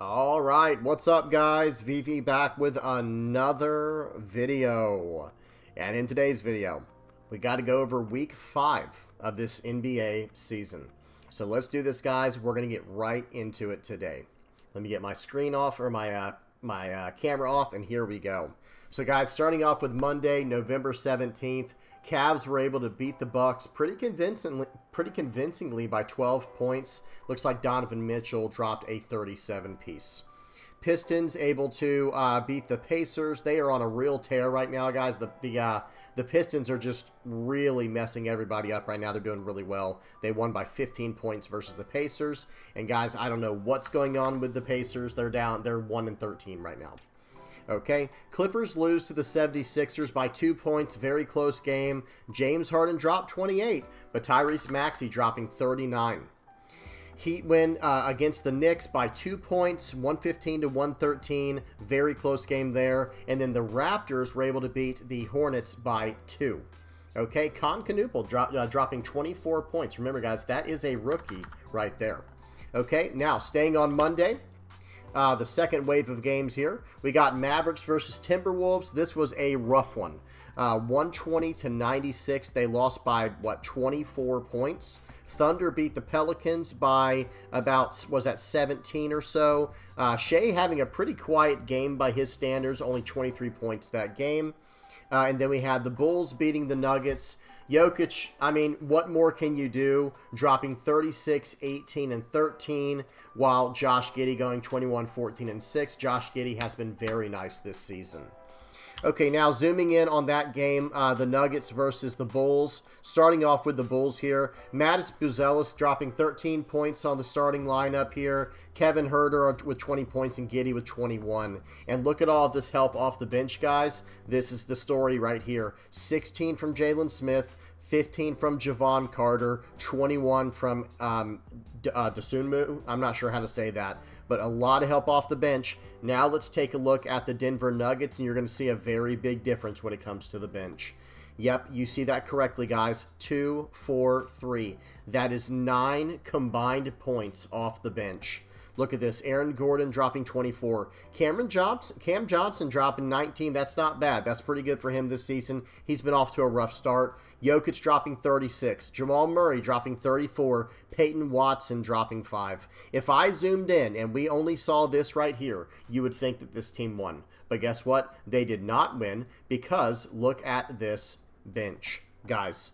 All right, what's up guys? VV back with another video. And in today's video, we got to go over week 5 of this NBA season. So let's do this, guys. We're going to get right into it today. Let me get my screen off, or my camera off, and here we go. So guys, starting off with Monday, November 17th, Cavs were able to beat the Bucks pretty convincingly by 12 points. Looks like Donovan Mitchell dropped a 37-piece. Pistons able to beat the Pacers. They are on a real tear right now, guys. The Pistons are just really messing everybody up right now. They're doing really well. They won by 15 points versus the Pacers. And guys, I don't know what's going on with the Pacers. They're 1-13 right now. Okay, Clippers lose to the 76ers by 2 points. Very close game. James Harden dropped 28, but Tyrese Maxey dropping 39. Heat win against the Knicks by 2 points, 115 to 113. Very close game there. And then the Raptors were able to beat the Hornets by 2. Okay, Kanoupal dropping 24 points. Remember, guys, that is a rookie right there. Okay, now staying on Monday. The second wave of games here. We got Mavericks versus Timberwolves. This was a rough one. 120 to 96. They lost by, 24 points. Thunder beat the Pelicans by about, was that 17 or so. Shea having a pretty quiet game by his standards, only 23 points that game. And then we had the Bulls beating the Nuggets. Jokic, I mean, what more can you do? Dropping 36, 18, and 13, while Josh Giddey going 21, 14, and 6. Josh Giddey has been very nice this season. Okay, now zooming in on that game, the Nuggets versus the Bulls. Starting off with the Bulls here. Mattis Buzelis dropping 13 points on the starting lineup here. Kevin Huerter with 20 points and Giddey with 21. And look at all of this help off the bench, guys. This is the story right here. 16 from Jalen Smith, 15 from Javon Carter, 21 from Dosunmu. I'm not sure how to say that, but a lot of help off the bench. Now let's take a look at the Denver Nuggets, and you're going to see a very big difference when it comes to the bench. Yep, you see that correctly, guys. 2, 4, 3. That is 9 combined points off the bench. Look at this. Aaron Gordon dropping 24. Cam Johnson dropping 19. That's not bad. That's pretty good for him this season. He's been off to a rough start. Jokic dropping 36. Jamal Murray dropping 34. Peyton Watson dropping 5. If I zoomed in and we only saw this right here, you would think that this team won. But guess what? They did not win, because look at this bench. Guys,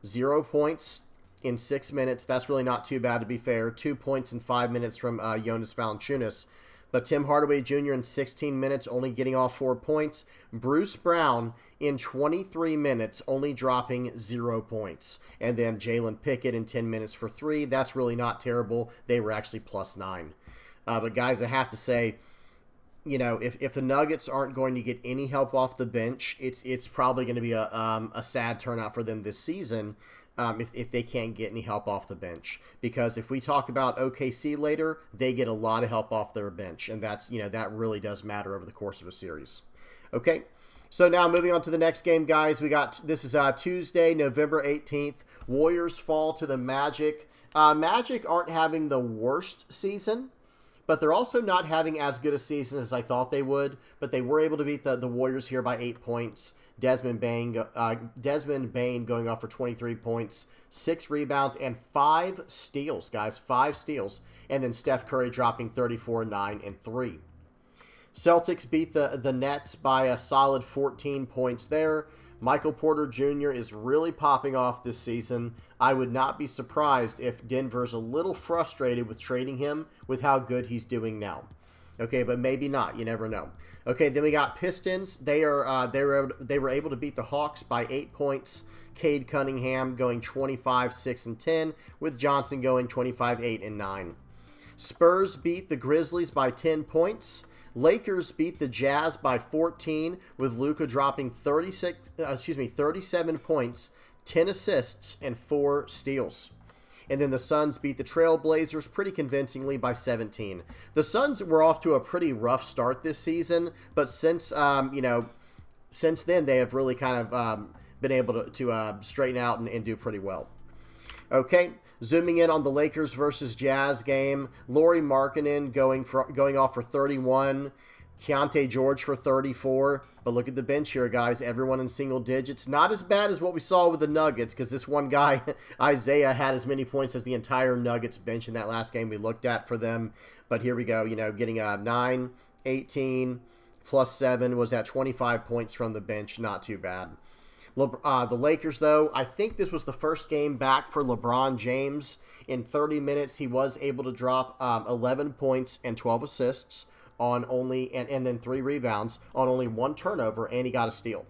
0 points in 6 minutes. That's really not too bad, to be fair. 2 points in 5 minutes from Jonas Valanciunas. But Tim Hardaway Jr. in 16 minutes, only getting off 4 points. Bruce Brown in 23 minutes, only dropping 0 points. And then Jalen Pickett in 10 minutes for 3. That's really not terrible. They were actually +9. But guys, I have to say, you know, if the Nuggets aren't going to get any help off the bench, it's probably going to be a sad turnout for them this season. If they can't get any help off the bench. Because if we talk about OKC later, they get a lot of help off their bench. And that's, you know, that really does matter over the course of a series. Okay, so now moving on to the next game, guys. This is Tuesday, November 18th. Warriors fall to the Magic. Magic aren't having the worst season, but they're also not having as good a season as I thought they would. But they were able to beat the Warriors here by 8 points. Desmond Bane going off for 23 points, 6 rebounds, and 5 steals, guys. 5 steals. And then Steph Curry dropping 34, 9, and 3. Celtics beat the Nets by a solid 14 points there. Michael Porter Jr. is really popping off this season. I would not be surprised if Denver's a little frustrated with trading him with how good he's doing now. Okay, but maybe not. You never know. Okay, then we got Pistons. They were able to beat the Hawks by 8 points. Cade Cunningham going 25, 6, and 10, with Johnson going 25, 8, and 9. Spurs beat the Grizzlies by 10 points. Lakers beat the Jazz by 14, with Luka dropping 37 points, 10 assists, and 4 steals. And then the Suns beat the Trailblazers pretty convincingly by 17. The Suns were off to a pretty rough start this season, but since then they have really kind of been able to straighten out and do pretty well. Okay, Zooming in on the Lakers versus Jazz game, Lauri Markkanen going off for 31, Keontae George for 34. But look at the bench here, guys. Everyone in single digits. Not as bad as what we saw with the Nuggets, because this one guy, Isaiah, had as many points as the entire Nuggets bench in that last game we looked at for them. But here we go, getting a 9, 18, plus 7 was at 25 points from the bench. Not too bad. The Lakers, though, I think this was the first game back for LeBron James. In 30 minutes, he was able to drop 11 points and 12 assists on only, and then 3 rebounds on only 1 turnover, and he got a steal.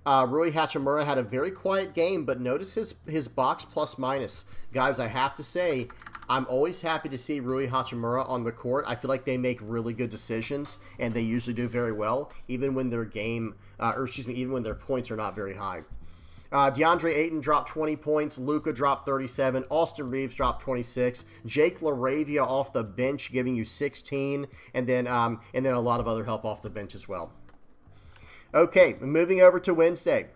Rui Hachimura had a very quiet game, but notice his box plus minus. Guys, I have to say, I'm always happy to see Rui Hachimura on the court. I feel like they make really good decisions, and they usually do very well, even when their even when their points are not very high. DeAndre Ayton dropped 20 points. Luka dropped 37. Austin Reeves dropped 26. Jake LaRavia off the bench, giving you 16, and then a lot of other help off the bench as well. Okay, moving over to Wednesday.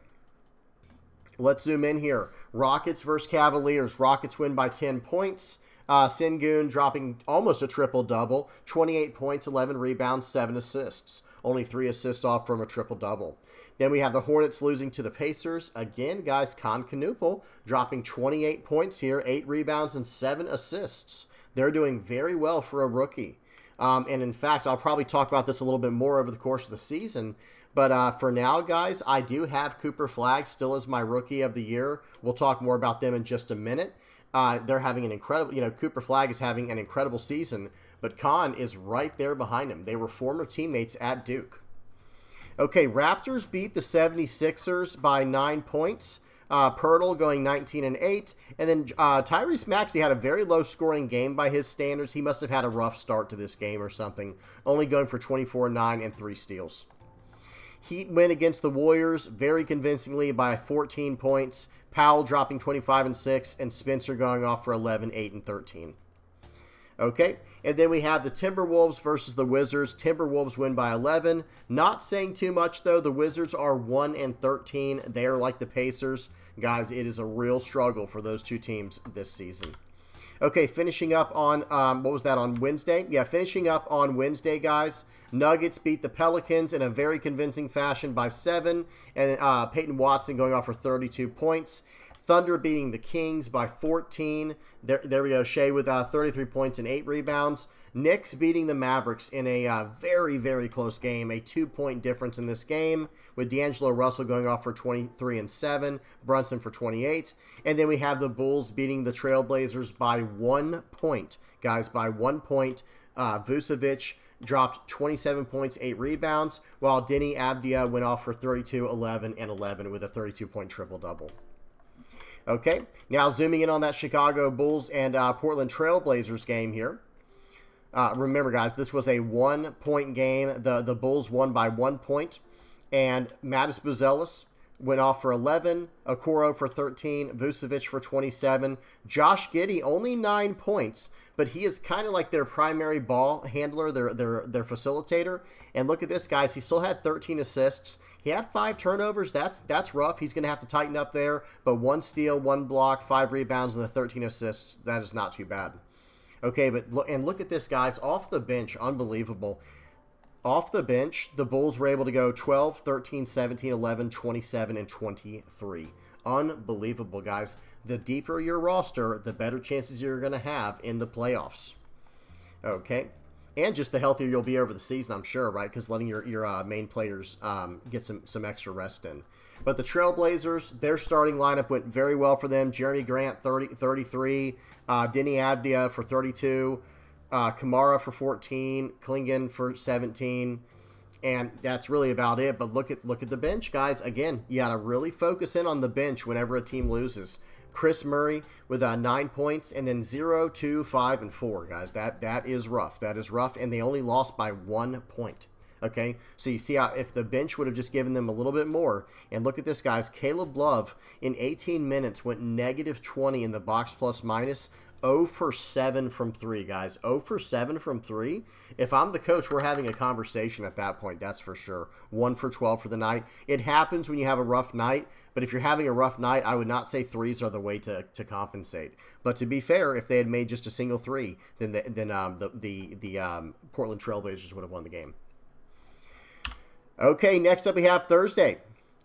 Let's zoom in here. Rockets versus Cavaliers. Rockets win by 10 points. Sengun dropping almost a triple-double. 28 points, 11 rebounds, 7 assists. Only 3 assists off from a triple-double. Then we have the Hornets losing to the Pacers. Again, guys, Concanoopel dropping 28 points here, 8 rebounds, and 7 assists. They're doing very well for a rookie. And in fact, I'll probably talk about this a little bit more over the course of the season. But for now, guys, I do have Cooper Flagg still as my Rookie of the Year. We'll talk more about them in just a minute. They're having an incredible, Cooper Flagg is having an incredible season, but Con is right there behind him. They were former teammates at Duke. Okay, Raptors beat the 76ers by 9 points. Pirtle going 19-8. And then Tyrese Maxey had a very low-scoring game by his standards. He must have had a rough start to this game or something, only going for 24-9 and 3 steals. Heat win against the Warriors very convincingly by 14 points. Powell dropping 25-6, and Spencer going off for 11, 8, and 13. Okay, and then we have the Timberwolves versus the Wizards. Timberwolves win by 11. Not saying too much, though. The Wizards are 1-13. They are like the Pacers. Guys, it is a real struggle for those two teams this season. Okay, finishing up on, what was that, on Wednesday? Yeah, finishing up on Wednesday, guys. Nuggets beat the Pelicans in a very convincing fashion by 7. And Peyton Watson going off for 32 points. Thunder beating the Kings by 14. There we go. Shea with 33 points and 8 rebounds. Knicks beating the Mavericks in a very, very close game. A 2-point difference in this game with D'Angelo Russell going off for 23 and 7. Brunson for 28. And then we have the Bulls beating the Trailblazers by 1 point. Guys, by 1 point. Vucevic dropped 27 points, 8 rebounds, while Denny Avdia went off for 32, 11, and 11 with a 32-point triple-double. Okay, now zooming in on that Chicago Bulls and Portland Trailblazers game here. Remember, guys, this was a 1-point game. The Bulls won by 1 point, and Mattis Buzelis went off for 11, Okoro for 13, Vucevic for 27. Josh Giddey, only 9 points, but he is kind of like their primary ball handler, their facilitator. And look at this, guys. He still had 13 assists. He had 5 turnovers. That's rough. He's going to have to tighten up there. But 1 steal, 1 block, 5 rebounds, and the 13 assists. That is not too bad. Okay, but look at this, guys. Off the bench, unbelievable. Off the bench, the Bulls were able to go 12, 13, 17, 11, 27, and 23. Unbelievable, guys. The deeper your roster, the better chances you're going to have in the playoffs. Okay? And just the healthier you'll be over the season, I'm sure, right? Because letting your main players get some extra rest in. But the Trailblazers, their starting lineup went very well for them. Jeremy Grant, 33. Denny Avdia for 32. Kamara for 14. Klingon for 17. And that's really about it. But look at the bench, guys. Again, you got to really focus in on the bench whenever a team loses. Chris Murray with 9 points, and then 0, 2, 5, and 4, guys. That is rough. That is rough, and they only lost by 1 point. Okay, so you see how if the bench would have just given them a little bit more, and look at this, guys. Caleb Love in 18 minutes went -20 in the box plus minus. 0 for 7 from 3, guys. 0 for 7 from 3. If I'm the coach, we're having a conversation at that point, that's for sure. 1 for 12 for the night. It happens when you have a rough night, but if you're having a rough night, I would not say threes are the way to compensate. But to be fair, if they had made just a single 3, then the Portland Trailblazers would have won the game. Okay, next up we have Thursday.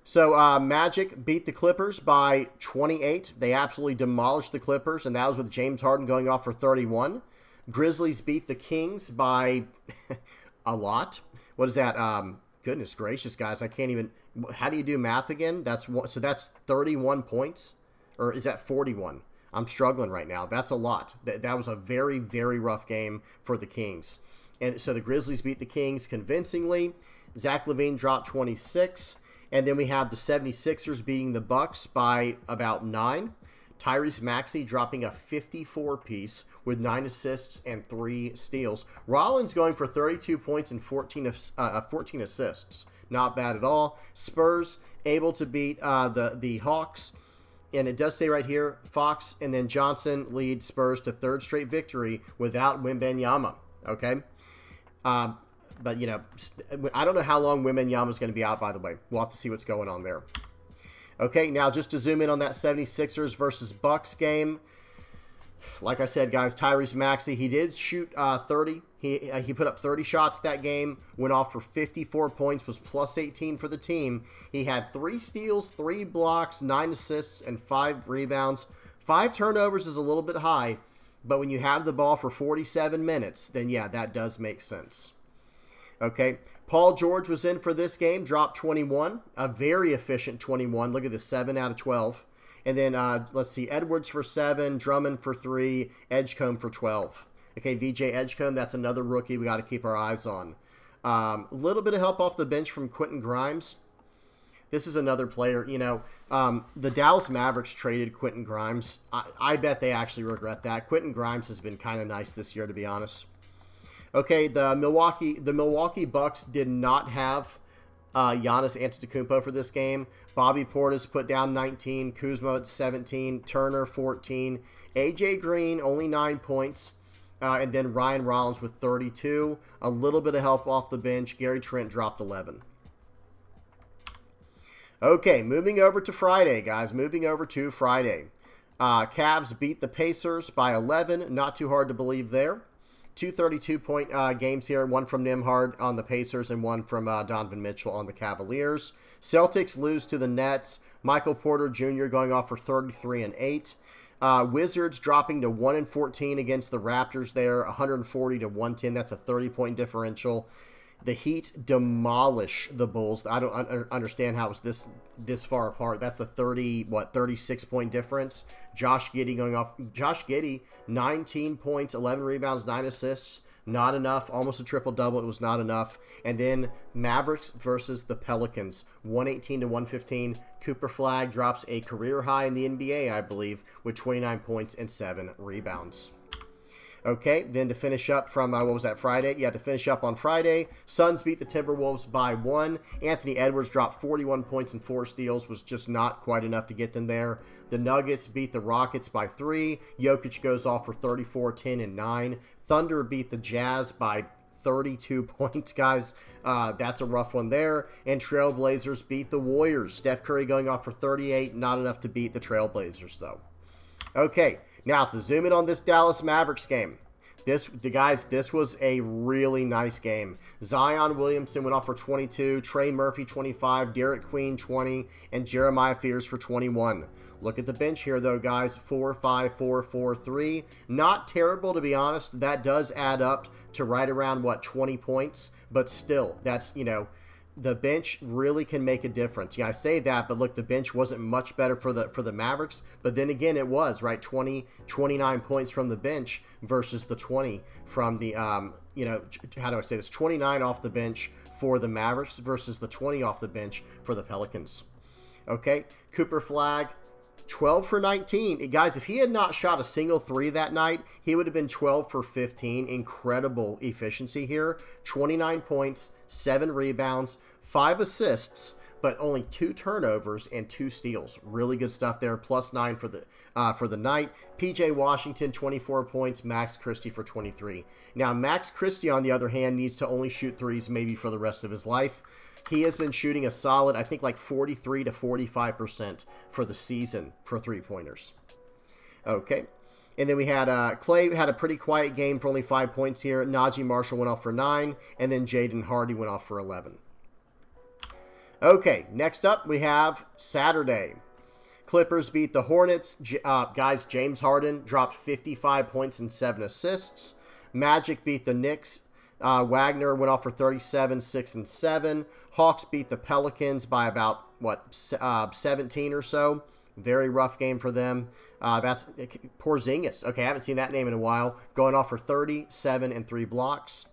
So Magic beat the Clippers by 28. They absolutely demolished the Clippers, and that was with James Harden going off for 31. Grizzlies beat the Kings by a lot. What is that? Goodness gracious, guys. I can't even... How do you do math again? So that's 31 points? Or is that 41? I'm struggling right now. That's a lot. That was a very, very rough game for the Kings. And so the Grizzlies beat the Kings convincingly. Zach LaVine dropped 26. And then we have the 76ers beating the Bucks by about 9. Tyrese Maxey dropping a 54-piece with 9 assists and 3 steals. Rollins going for 32 points and 14 assists. Not bad at all. Spurs able to beat the Hawks. And it does say right here, Fox and then Johnson lead Spurs to 3rd straight victory without Wembanyama. Okay? But, you know, I don't know how long Wembanyama is going to be out, by the way. We'll have to see what's going on there. Okay, now just to zoom in on that 76ers versus Bucks game. Like I said, guys, Tyrese Maxey, he did shoot 30. He put up 30 shots that game, went off for 54 points, was plus 18 for the team. He had 3 steals, 3 blocks, 9 assists, and 5 rebounds. 5 turnovers is a little bit high, but when you have the ball for 47 minutes, then yeah, that does make sense. Okay, Paul George was in for this game, dropped 21, a very efficient 21. Look at this, 7 out of 12. And then, let's see, Edwards for 7, Drummond for 3, Edgecombe for 12. Okay, VJ Edgecombe, that's another rookie we got to keep our eyes on. A little bit of help off the bench from Quentin Grimes. This is another player, you know, the Dallas Mavericks traded Quentin Grimes. I bet they actually regret that. Quentin Grimes has been kind of nice this year, to be honest. Okay, the Milwaukee Bucks did not have Giannis Antetokounmpo for this game. Bobby Portis put down 19, Kuzma 17, Turner 14, AJ Green only 9 points, and then Ryan Rollins with 32. A little bit of help off the bench. Gary Trent dropped 11. Okay, moving over to Friday, guys. Moving over to Friday. Cavs beat the Pacers by 11. Not too hard to believe there. 2 32-point games here, one from Nembhard on the Pacers and one from Donovan Mitchell on the Cavaliers. Celtics lose to the Nets. Michael Porter Jr. going off for 33 and 8. Wizards dropping to 1-14 against the Raptors there, 140 to 110. That's a 30-point differential. The Heat demolish the Bulls. I don't understand how it was this far apart. That's a 36-point difference. Josh Giddey going off. Josh Giddey, 19 points, 11 rebounds, 9 assists. Not enough. Almost a triple-double. It was not enough. And then Mavericks versus the Pelicans, 118 to 115. Cooper Flagg drops a career high in the NBA, I believe, with 29 points and 7 rebounds. Okay, then to finish up from, what was that, Friday? Yeah, to finish up on Friday, Suns beat the Timberwolves by 1. Anthony Edwards dropped 41 points and 4 steals, was just not quite enough to get them there. The Nuggets beat the Rockets by 3. Jokic goes off for 34, 10, and 9. Thunder beat the Jazz by 32 points, guys. That's a rough one there. And Trailblazers beat the Warriors. Steph Curry going off for 38, not enough to beat the Trailblazers, though. Okay, now to zoom in on this Dallas Mavericks game. This was a really nice game. Zion Williamson went off for 22, Trey Murphy 25, Derek Queen 20, and Jeremiah Fears for 21. Look at the bench here, though, guys. 4, 5, 4, 4, 3. Not terrible, to be honest. That does add up to right around, 20 points. But still, that's, the bench really can make a difference. Yeah, I say that, but look, the bench wasn't much better for the Mavericks. But then again, it was, right? 29 points from the bench versus the 20 from the, how do I say this? 29 off the bench for the Mavericks versus the 20 off the bench for the Pelicans. Okay, Cooper Flagg, 12 for 19. Guys, if he had not shot a single 3 that night, he would have been 12 for 15. Incredible efficiency here. 29 points, 7 rebounds, 5 assists. but only 2 turnovers and 2 steals. Really good stuff there. +9 for the night. PJ Washington, 24 points. Max Christie for 23. Now, Max Christie, on the other hand, needs to only shoot threes maybe for the rest of his life. He has been shooting a solid, I think, like 43 to 45% for the season for three-pointers. Okay. And then we had Clay had a pretty quiet game for only 5 points here. Najee Marshall went off for 9, and then Jaden Hardy went off for 11. Okay, next up we have Saturday. Clippers beat the Hornets. Guys, James Harden dropped 55 points and 7 assists. Magic beat the Knicks. Wagner went off for 37, 6 and 7. Hawks beat the Pelicans by about, 17 or so. Very rough game for them. That's Porzingis. Okay, I haven't seen that name in a while. Going off for 37 and 3 blocks.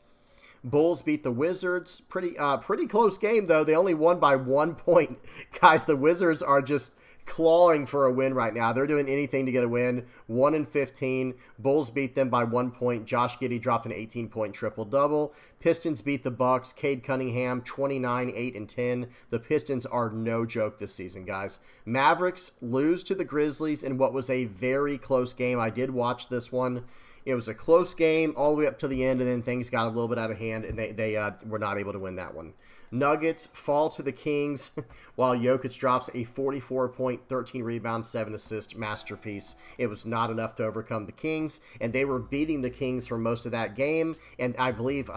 Bulls beat the Wizards. Pretty close game, though. They only won by 1 point. Guys, the Wizards are just clawing for a win right now. They're doing anything to get a win. 1-15. Bulls beat them by 1 point. Josh Giddey dropped an 18-point triple-double. Pistons beat the Bucks. Cade Cunningham, 29, 8, and 10. The Pistons are no joke this season, guys. Mavericks lose to the Grizzlies in what was a very close game. I did watch this one. It was a close game all the way up to the end, and then things got a little bit out of hand, and they were not able to win that one. Nuggets fall to the Kings while Jokic drops a 44-point, 13-rebound, 7-assist masterpiece. It was not enough to overcome the Kings, and they were beating the Kings for most of that game, and I believe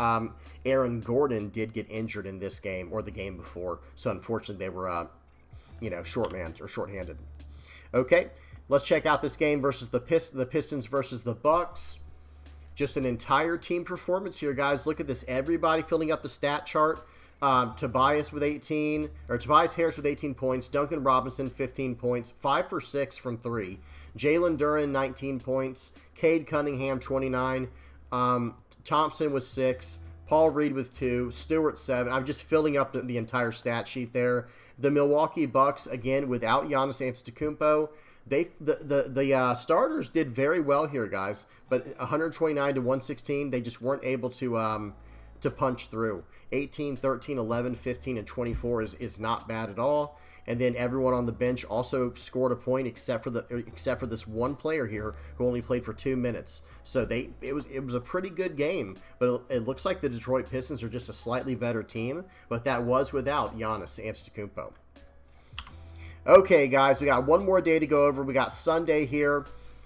Aaron Gordon did get injured in this game or the game before, so unfortunately they were, shorthanded. Okay, let's check out this game versus the Pistons versus the Bucks. Just an entire team performance here, guys. Look at this. Everybody filling up the stat chart. Tobias Harris with 18 points. Duncan Robinson, 15 points. 5 for 6 from 3. Jalen Duren, 19 points. Cade Cunningham, 29. Thompson with 6. Paul Reed with 2. Stewart, 7. I'm just filling up the entire stat sheet there. The Milwaukee Bucks, again, without Giannis Antetokounmpo. The starters did very well here, guys. But 129 to 116, they just weren't able to punch through. 18, 13, 11, 15, and 24 is not bad at all. And then everyone on the bench also scored a point except for this one player here who only played for 2 minutes. So it was a pretty good game, but it looks like the Detroit Pistons are just a slightly better team, but that was without Giannis Antetokounmpo. Okay, guys, we got one more day to go over. We got Sunday here.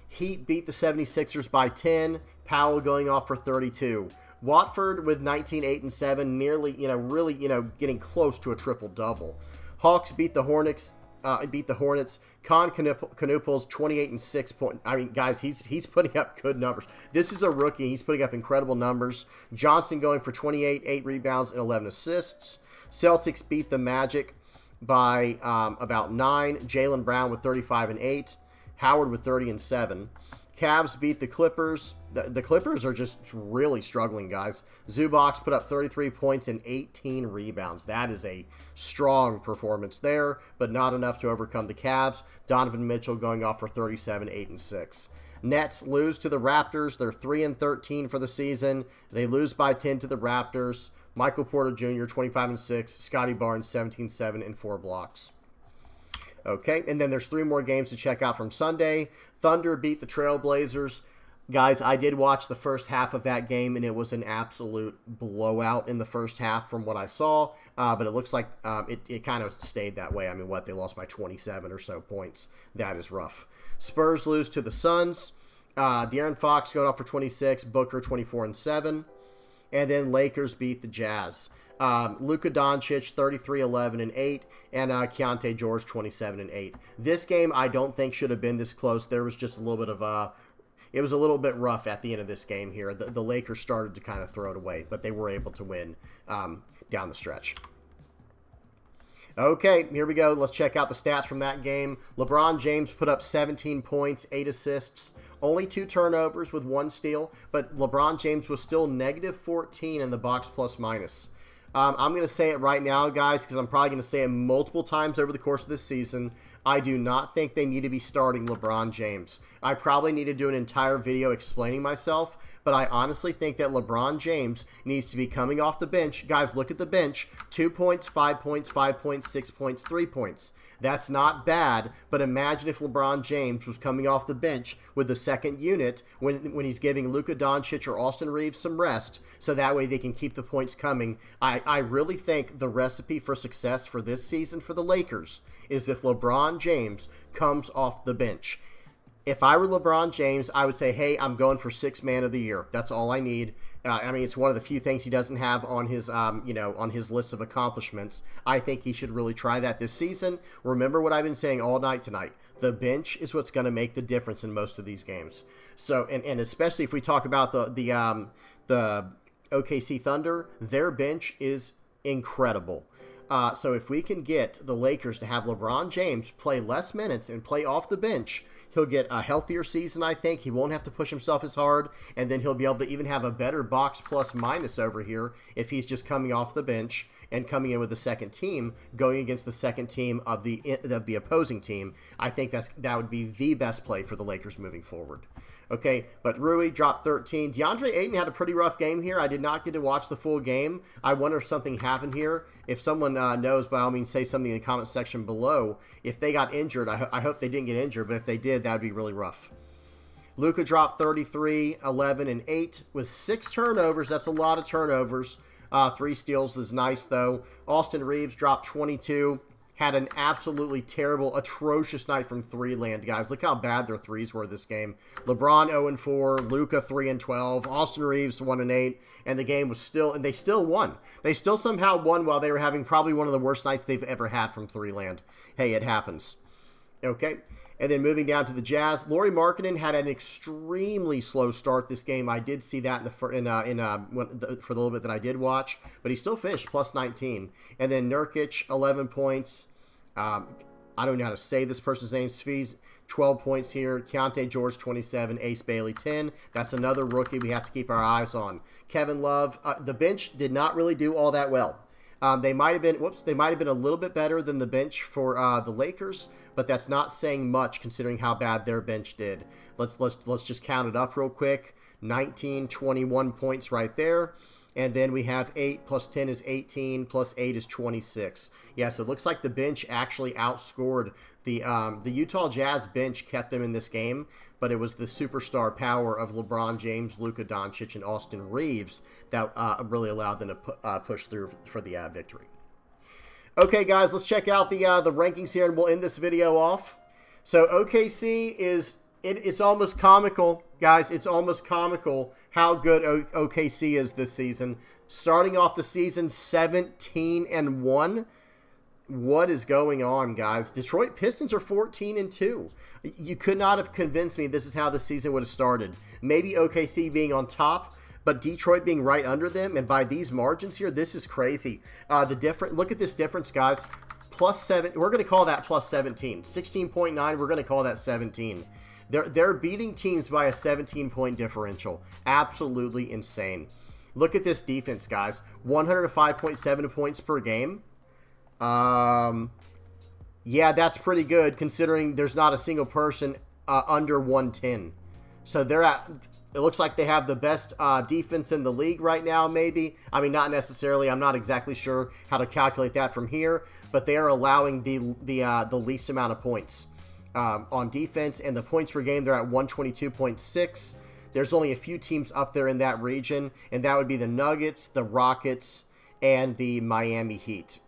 Heat beat the 76ers by 10. Powell going off for 32. Watford with 19, 8, and 7, nearly, really, getting close to a triple-double. Hawks beat the Hornets. Con Canuples, 28 and 6 points. I mean, guys, he's putting up good numbers. This is a rookie. He's putting up incredible numbers. Johnson going for 28, 8 rebounds, and 11 assists. Celtics beat the Magic by about 9. Jaylen Brown with 35 and 8. Howard with 30 and 7. Cavs beat the Clippers. The Clippers are just really struggling, guys. Zubac put up 33 points and 18 rebounds. That is a strong performance there, but not enough to overcome the Cavs. Donovan Mitchell going off for 37, 8, and 6. Nets lose to the Raptors. They're 3 and 13 for the season. They lose by 10 to the Raptors. Michael Porter Jr., 25 and 6. Scotty Barnes, 17, 7, and 4 blocks. Okay, and then there's 3 more games to check out from Sunday. Thunder beat the Trailblazers. Guys, I did watch the first half of that game, and it was an absolute blowout in the first half from what I saw. But it looks like it kind of stayed that way. I mean, they lost by 27 or so points. That is rough. Spurs lose to the Suns. De'Aaron Fox going off for 26. Booker, 24 and 7. And then Lakers beat the Jazz. Luka Doncic, 33, 11, and 8, and Keontae George, 27 and 8. This game, I don't think should have been this close. There was just a little bit of it was a little bit rough at the end of this game here. The Lakers started to kind of throw it away, but they were able to win down the stretch. Okay, here we go. Let's check out the stats from that game. LeBron James put up 17 points, 8 assists, only 2 turnovers with 1 steal, but LeBron James was still negative 14 in the box plus minus. I'm going to say it right now, guys, because I'm probably going to say it multiple times over the course of this season. I do not think they need to be starting LeBron James. I probably need to do an entire video explaining myself, but I honestly think that LeBron James needs to be coming off the bench. Guys, look at the bench. 2 points, 5 points, 5 points, 6 points, 3 points. That's not bad, but imagine if LeBron James was coming off the bench with the second unit when he's giving Luka Doncic or Austin Reeves some rest, so that way they can keep the points coming. I really think the recipe for success for this season for the Lakers is if LeBron James comes off the bench. If I were LeBron James, I would say, hey, I'm going for 6th man of the year. That's all I need. I mean, it's one of the few things he doesn't have on his, on his list of accomplishments. I think he should really try that this season. Remember what I've been saying all night tonight. The bench is what's going to make the difference in most of these games. So, and especially if we talk about the OKC Thunder, their bench is incredible. So if we can get the Lakers to have LeBron James play less minutes and play off the bench, he'll get a healthier season, I think. He won't have to push himself as hard, and then he'll be able to even have a better box plus minus over here if he's just coming off the bench and coming in with the second team, going against the second team of the opposing team. I think that would be the best play for the Lakers moving forward. Okay, but Rui dropped 13. DeAndre Ayton had a pretty rough game here. I did not get to watch the full game. I wonder if something happened here. If someone knows, by all means, say something in the comment section below. If they got injured, I hope they didn't get injured, but if they did, that would be really rough. Luka dropped 33, 11, and 8 with 6 turnovers. That's a lot of turnovers. 3 steals is nice, though. Austin Reeves dropped 22. Had an absolutely terrible, atrocious night from 3 land, guys. Look how bad their threes were this game. LeBron 0-4, Luka 3-12, Austin Reeves 1-8, and the game was still, and they still won. They still somehow won while they were having probably one of the worst nights they've ever had from 3 land. Hey, it happens. Okay. And then moving down to the Jazz, Lauri Markkanen had an extremely slow start this game. I did see that for the little bit that I did watch, but he still finished plus 19. And then Nurkic, 11 points. I don't know how to say this person's name. Sviz, 12 points here. Keontae George, 27. Ace Bailey, 10. That's another rookie we have to keep our eyes on. Kevin Love, the bench did not really do all that well. They might have been a little bit better than the bench for the Lakers, but that's not saying much considering how bad their bench did. Let's just count it up real quick. 19, 21 points right there. And then we have 8 plus 10 is 18, plus 8 is 26. Yeah, so it looks like the bench actually outscored the Utah Jazz bench kept them in this game, but it was the superstar power of LeBron James, Luka Doncic, and Austin Reeves that really allowed them to push through for the victory. Okay, guys, let's check out the rankings here, and we'll end this video off. So OKC it's almost comical, guys. It's almost comical how good OKC is this season. Starting off the season 17-1. What is going on, guys? Detroit Pistons are 14-2. You could not have convinced me this is how the season would have started. Maybe OKC being on top, but Detroit being right under them, and by these margins here, this is crazy. Look at this difference, guys. Plus 7. We're going to call that plus 17. 16.9. We're going to call that 17. They're beating teams by a 17-point differential. Absolutely insane. Look at this defense, guys. 105.7 points per game. Yeah, that's pretty good considering there's not a single person under 110. So it looks like they have the best defense in the league right now, maybe. I mean, not necessarily. I'm not exactly sure how to calculate that from here, but they are allowing the least amount of points on defense, and the points per game, they're at 122.6. There's only a few teams up there in that region, and that would be the Nuggets, the Rockets, and the Miami Heat.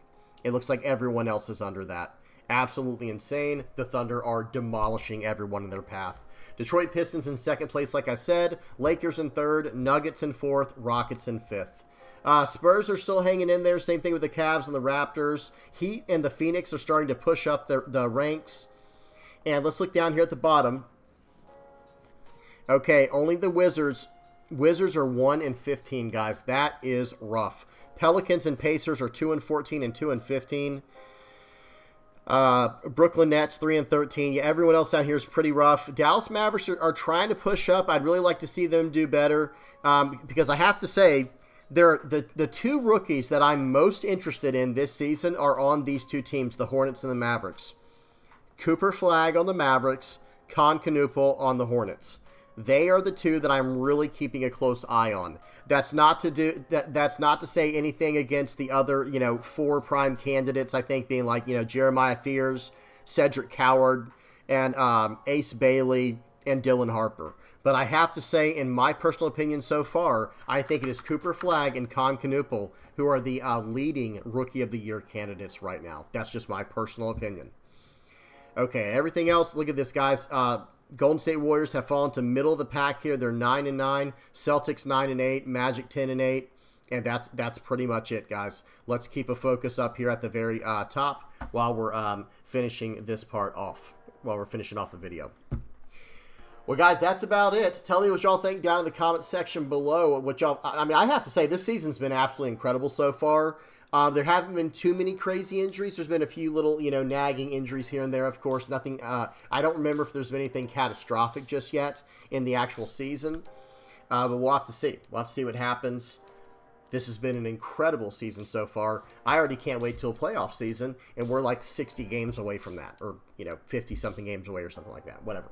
It looks like everyone else is under that. Absolutely insane. The Thunder are demolishing everyone in their path. Detroit Pistons in second place, like I said. Lakers in third. Nuggets in fourth. Rockets in fifth. Spurs are still hanging in there. Same thing with the Cavs and the Raptors. Heat and the Phoenix are starting to push up the ranks. And let's look down here at the bottom. Okay, only the Wizards. Wizards are 1-15, guys. That is rough. Pelicans and Pacers are 2-14 and 2-15. Brooklyn Nets 3-13. Yeah, everyone else down here is pretty rough. Dallas Mavericks are trying to push up. I'd really like to see them do better because I have to say, the two rookies that I'm most interested in this season are on these two teams, the Hornets and the Mavericks. Cooper Flagg on the Mavericks, Con Canupal on the Hornets. They are the two that I'm really keeping a close eye on. That's not to say anything against the other, 4 prime candidates, I think, being like, Jeremiah Fears, Cedric Coward, and Ace Bailey, and Dylan Harper. But I have to say, in my personal opinion so far, I think it is Cooper Flagg and Con Knuppel who are the leading Rookie of the Year candidates right now. That's just my personal opinion. Okay, everything else, look at this, guys. Golden State Warriors have fallen to middle of the pack here. They're 9-9. Celtics 9-8. Magic 10-8. And that's pretty much it, guys. Let's keep a focus up here at the very top while we're finishing this part off. While we're finishing off the video. Well, guys, that's about it. Tell me what y'all think down in the comment section below. I have to say, this season's been absolutely incredible so far. There haven't been too many crazy injuries. There's been a few little, nagging injuries here and there, of course. Nothing, I don't remember if there's been anything catastrophic just yet in the actual season. But we'll have to see. We'll have to see what happens. This has been an incredible season so far. I already can't wait till playoff season, and we're like 60 games away from that. Or, 50-something games away or something like that. Whatever.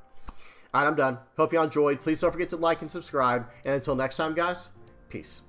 All right, I'm done. Hope y'all enjoyed. Please don't forget to like and subscribe. And until next time, guys, peace.